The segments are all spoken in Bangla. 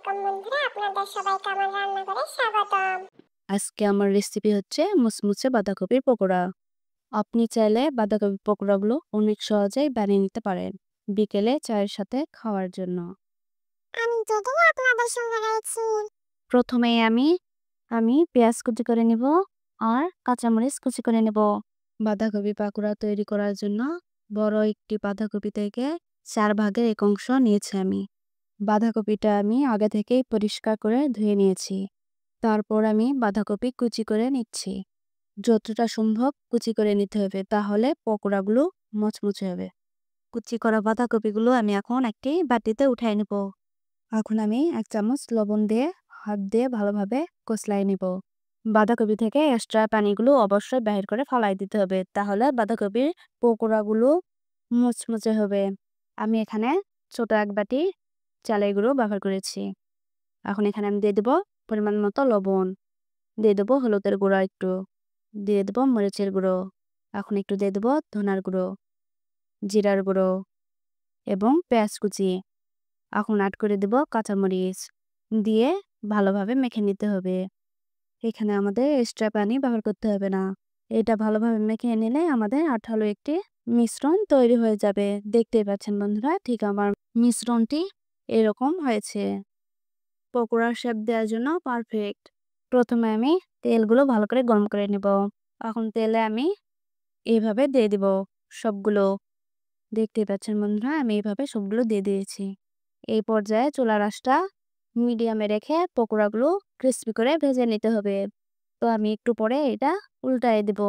আলাইকুম বন্ধুরা, আপনাদের সবাইকে আমার রান্নাঘরে স্বাগতম। আজকে আমার রেসিপি হচ্ছে মুচমুচে বাঁধাকপির পকোড়া। আপনি চাইলে বাঁধাকপির পকোড়াগুলো অনেক সহজেই বানিয়ে নিতে পারেন বিকেলে চায়ের সাথে খাওয়ার জন্য। আমি যদি আপনাদের সঙ্গে রয়েছি। প্রথমেই আমি পেঁয়াজ কুচি করে নিব আর কাঁচামরিচ কুচি করে নেব। বাঁধাকপি পকোড়া তৈরি করার জন্য বড় একটি বাঁধাকপি থেকে 4 ভাগের এক অংশ নিয়েছি আমি। বাঁধাকপিটা আমি আগে থেকেই পরিষ্কার করে ধুয়ে নিয়েছি। তারপর আমি বাঁধাকপি কুচি করে নিচ্ছি। যতটা সম্ভব কুচি করে নিতে হবে, তাহলে পকোড়াগুলো মচমচে হবে। কুচি করা বাঁধাকপিগুলো আমি এখন একটি বাটিতে উঠাই নেব। এখন আমি 1 চামচ লবণ দিয়ে হাত দিয়ে ভালোভাবে কষলাই নেব। বাঁধাকপি থেকে এক্সট্রা পানিগুলো অবশ্যই বাহির করে ফেলাই দিতে হবে, তাহলে বাঁধাকপির পকোড়াগুলো মুচমুচে হবে। আমি এখানে ছোট এক বাটি চালের গুঁড়ো ব্যবহার করেছি। এখন এখানে আমি দিয়ে দেবো পরিমাণ মতো লবণ, দিয়ে দেবো হলুদের গুঁড়া একটু, দিয়ে দেবো মরিচের গুঁড়ো, এখন একটু দিয়ে দেবো ধনার গুঁড়ো, জিরার গুঁড়ো এবং পেঁয়াজ কুচি। এখন অ্যাড করে দেব কাঁচামরিচ, দিয়ে ভালোভাবে মেখে নিতে হবে। এখানে আমাদের এক্সট্রা পানি ব্যবহার করতে হবে না। এটা ভালোভাবে মেখে নিলে আমাদের আঠালো একটি মিশ্রণ তৈরি হয়ে যাবে। দেখতেই পাচ্ছেন বন্ধুরা, ঠিক আমার মিশ্রণটি এরকম হয়েছে। পকোড়ার শেপ দেওয়ার জন্য পারফেক্ট। প্রথমে আমি তেলগুলো ভালো করে গরম করে নেব। এখন তেলে আমি এইভাবে দিয়ে দিব সবগুলো। দেখতেই পাচ্ছেন বন্ধুরা, আমি এইভাবে সবগুলো দিয়ে দিয়েছি। এই পর্যায়ে চুলার আঁচটা মিডিয়ামে রেখে পকোড়াগুলো ক্রিস্পি করে ভেজে নিতে হবে। তো আমি একটু পরে এটা উল্টায় দেব।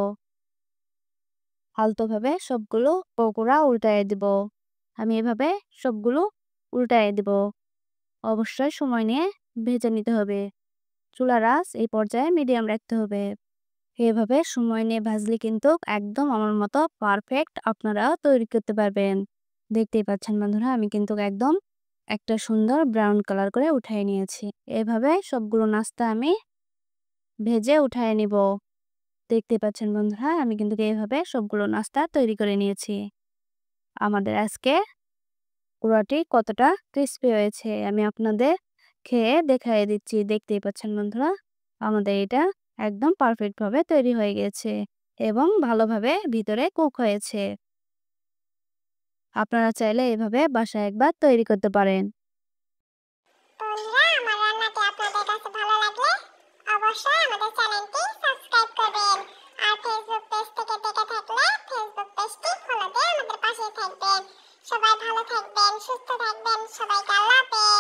আলতোভাবে সবগুলো পকোড়া উল্টায় দেব। আমি এভাবে সবগুলো উল্টায় দেব। অবশ্যই সময় নিয়ে ভেজে নিতে হবে। চুলার আঁচ এই পর্যায়ে মিডিয়াম রাখতে হবে। এভাবে সময় নিয়ে ভাজলে কিন্তু একদম আমার মতো পারফেক্ট আপনারাও তৈরি করতে পারবেন। দেখতেই পাচ্ছেন বন্ধুরা, আমি কিন্তু একদম একটা সুন্দর ব্রাউন কালার করে উঠাই নিয়েছি। এভাবে সবগুলো নাস্তা আমি ভেজে উঠায় নিব। দেখতে পাচ্ছেন বন্ধুরা, আমি কিন্তু এইভাবে সবগুলো নাস্তা তৈরি করে নিয়েছি। আমাদের আজকে পোড়াটি কতটা ক্রিস্পি হয়েছে আমি আপনাদের খেয়ে দেখাই দিচ্ছি। দেখতেই পাচ্ছেন বন্ধুরা, আমাদের এটা একদম পারফেক্ট ভাবে তৈরি হয়ে গেছে এবং ভালোভাবে ভিতরে কুক হয়েছে। আপনারা চাইলে এভাবে বাসায় একবার তৈরি করতে পারেন। বন্ধুরা, আমার রান্নাটি আপনাদের কাছে ভালো লাগলে অবশ্যই আমাদের চ্যানেলটি সাবস্ক্রাইব করবেন। আর ফেসবুক পেজ থেকে দেখে থাকলে ফেসবুক পেজটি ফলো দিয়ে আমাদের পাশে থাকবেন। সবাই ভালো থাকবেন, সুস্থ থাকবেন। সবাইকে আল্লাহ হাফেজ।